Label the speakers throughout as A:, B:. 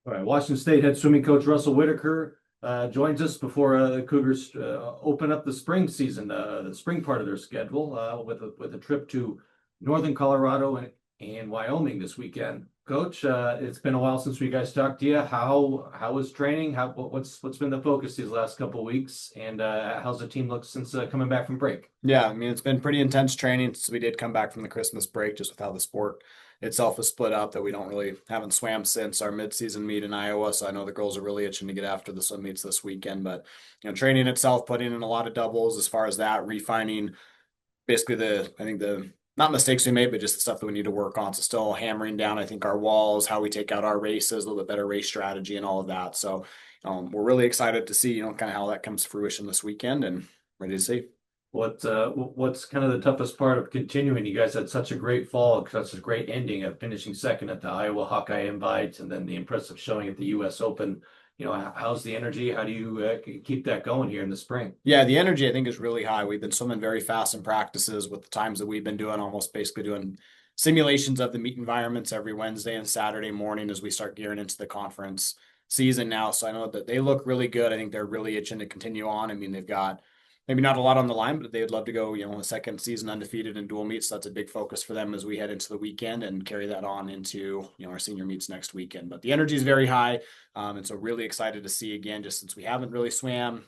A: All right, Washington State head swimming coach Russell Whitaker joins us before the Cougars open up the spring season, the spring part of their schedule, with a trip to northern Colorado and Wyoming this weekend. Coach, it's been a while since we guys talked to you. How was training? What's been the focus these last couple of weeks? And how's the team look since coming back from break?
B: Yeah, I mean, it's been pretty intense training since we did come back from the Christmas break, just with how the sport itself is split up, that we don't really haven't swam since our midseason meet in Iowa. So I know the girls are really itching to get after the swim meets this weekend. But training itself, putting in a lot of doubles as far as that, refining basically I think the not mistakes we made, but just the stuff that we need to work on. So still hammering down, I think, our walls, how we take out our races, a little bit better race strategy and all of that. So we're really excited to see, kind of how that comes to fruition this weekend and ready to see.
A: What's kind of the toughest part of continuing? You guys had such a great fall, such a great ending of finishing second at the Iowa Hawkeye Invite, and then the impressive showing at the U.S. Open. How's the energy? How do you keep that going here in the spring?
B: Yeah, the energy I think is really high. We've been swimming very fast in practices with the times that we've been doing, almost basically doing simulations of the meet environments every Wednesday and Saturday morning as we start gearing into the conference season now. So I know that they look really good. I think they're really itching to continue on. I mean, they've got maybe not a lot on the line, but they'd love to go, a second season undefeated in dual meets. So that's a big focus for them as we head into the weekend and carry that on into, our senior meets next weekend. But the energy is very high. And so really excited to see again, just since we haven't really swam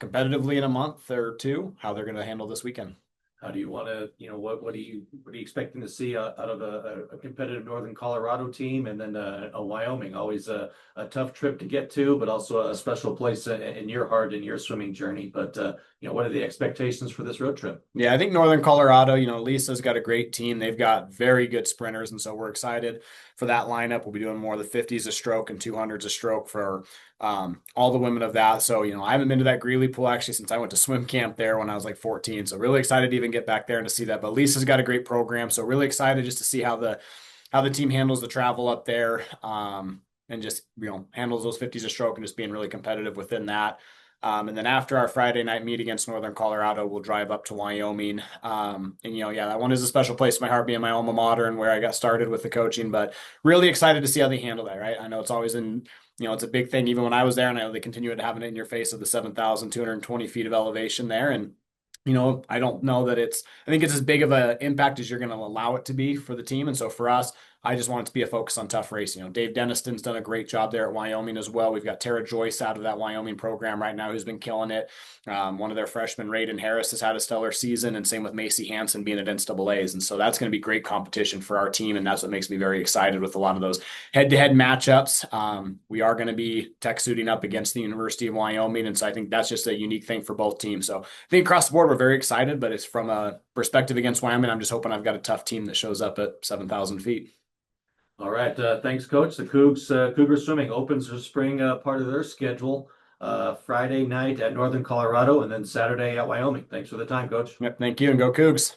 B: competitively in a month or two, how they're going to handle this weekend.
A: How do you want to, what are you expecting to see out of a competitive Northern Colorado team, and then a Wyoming? Always a tough trip to get to, but also a special place in your heart and your swimming journey. But what are the expectations for this road trip?
B: Yeah, I think Northern Colorado, Lisa's got a great team. They've got very good sprinters, and so we're excited for that lineup. We'll be doing more of the 50s a stroke and 200s a stroke for all the women of that. So, I haven't been to that Greeley pool actually since I went to swim camp there when I was like 14. So really excited to even get back there and to see that. But Lisa's got a great program. So really excited just to see how the team handles the travel up there. And just, handles those 50s a stroke and just being really competitive within that. And then after our Friday night meet against Northern Colorado, we'll drive up to Wyoming. And yeah, that one is a special place in my heart, being my alma mater and where I got started with the coaching, but really excited to see how they handle that, right? I know it's always it's a big thing even when I was there, and I know they continue to have it in your face of the 7,220 feet of elevation there. And I don't know that I think it's as big of an impact as you're going to allow it to be for the team. And so for us, I just want it to be a focus on tough racing. Dave Deniston's done a great job there at Wyoming as well. We've got Tara Joyce out of that Wyoming program right now who's been killing it. One of their freshmen, Raiden Harris, has had a stellar season, and same with Macy Hansen being at NCAAs. And so that's going to be great competition for our team, and that's what makes me very excited with a lot of those head-to-head matchups. We are going to be tech suiting up against the University of Wyoming, and so I think that's just a unique thing for both teams. So I think across the board, we're very excited, but it's from a perspective against Wyoming, I'm just hoping I've got a tough team that shows up at 7,000 feet.
A: All right, thanks, Coach. The Cougar Swimming opens their spring part of their schedule Friday night at Northern Colorado, and then Saturday at Wyoming. Thanks for the time, Coach.
B: Yep, thank you, and go Cougs.